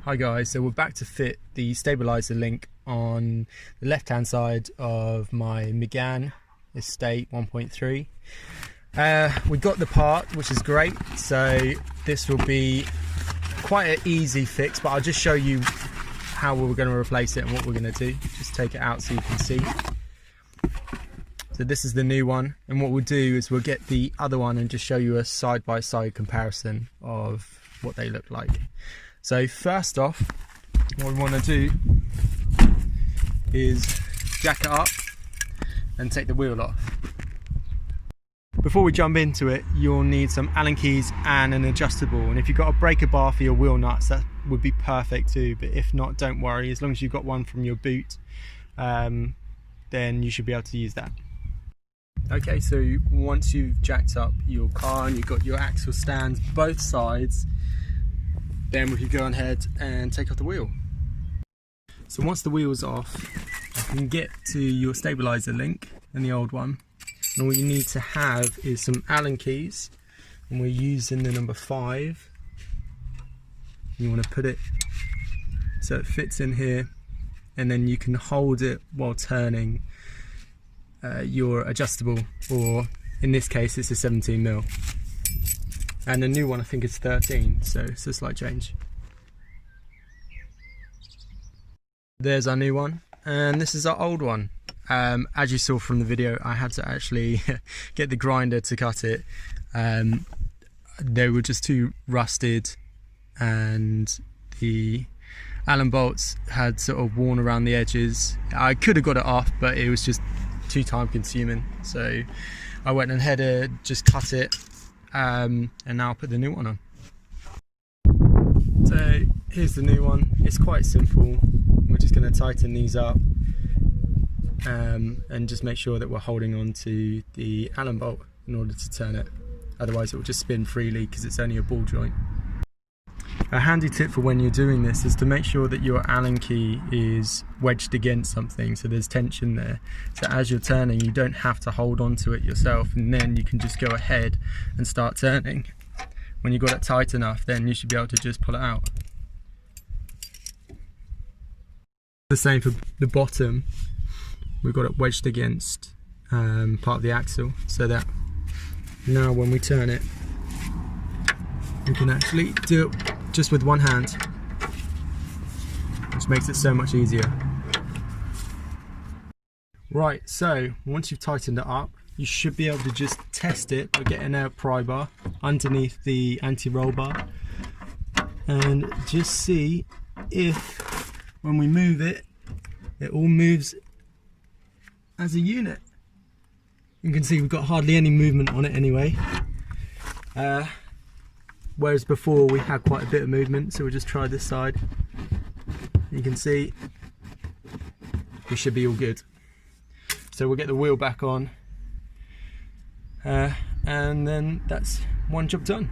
Hi guys, so we're back to fit the stabiliser link on the left hand side of my Megane Estate 1.3. We got the part, which is great, so this will be quite an easy fix, but I'll just show you how we're going to replace it and what we're going to do. Just take it out so you can see. So this is the new one, and what we'll do is we'll get the other one and just show you a side-by-side comparison of what they look like. So first off, what we want to do is jack it up and take the wheel off. Before we jump into it, you'll need some Allen keys and an adjustable, and if you've got a breaker bar for your wheel nuts, that would be perfect too, but if not, don't worry, as long as you've got one from your boot, then you should be able to use that. Okay, so once you've jacked up your car and you've got your axle stands both sides, then we can go ahead and take off the wheel. So once the wheel's off, you can get to your stabiliser link and the old one, and all you need to have is some Allen keys, and we're using the number 5. You want to put it so it fits in here, and then you can hold it while turning your adjustable, or in this case it's a 17mm. And the new one I think is 13, so it's a slight change. There's our new one, and this is our old one. As you saw from the video, I had to actually get the grinder to cut it. They were just too rusted, and the Allen bolts had sort of worn around the edges. I could have got it off, but it was just too time consuming, so I went ahead and just cut it. And now I'll put the new one on. So here's the new one. It's quite simple. We're just going to tighten these up and just make sure that we're holding on to the Allen bolt in order to turn it, otherwise it will just spin freely because it's only a ball joint. A handy tip for when you're doing this is to make sure that your Allen key is wedged against something, so there's tension there. So as you're turning, you don't have to hold on to it yourself, and then you can just go ahead and start turning. When you've got it tight enough, then you should be able to just pull it out. The same for the bottom. We've got it wedged against part of the axle, so that now when we turn it, you can actually do it just with one hand, which makes it so much easier. Right, so once you've tightened it up, you should be able to just test it by getting a pry bar underneath the anti-roll bar and just see if when we move it, it all moves as a unit. You can see we've got hardly any movement on it anyway. Whereas before we had quite a bit of movement, so we'll just try this side. You can see we should be all good. So we'll get the wheel back on, and then that's one job done.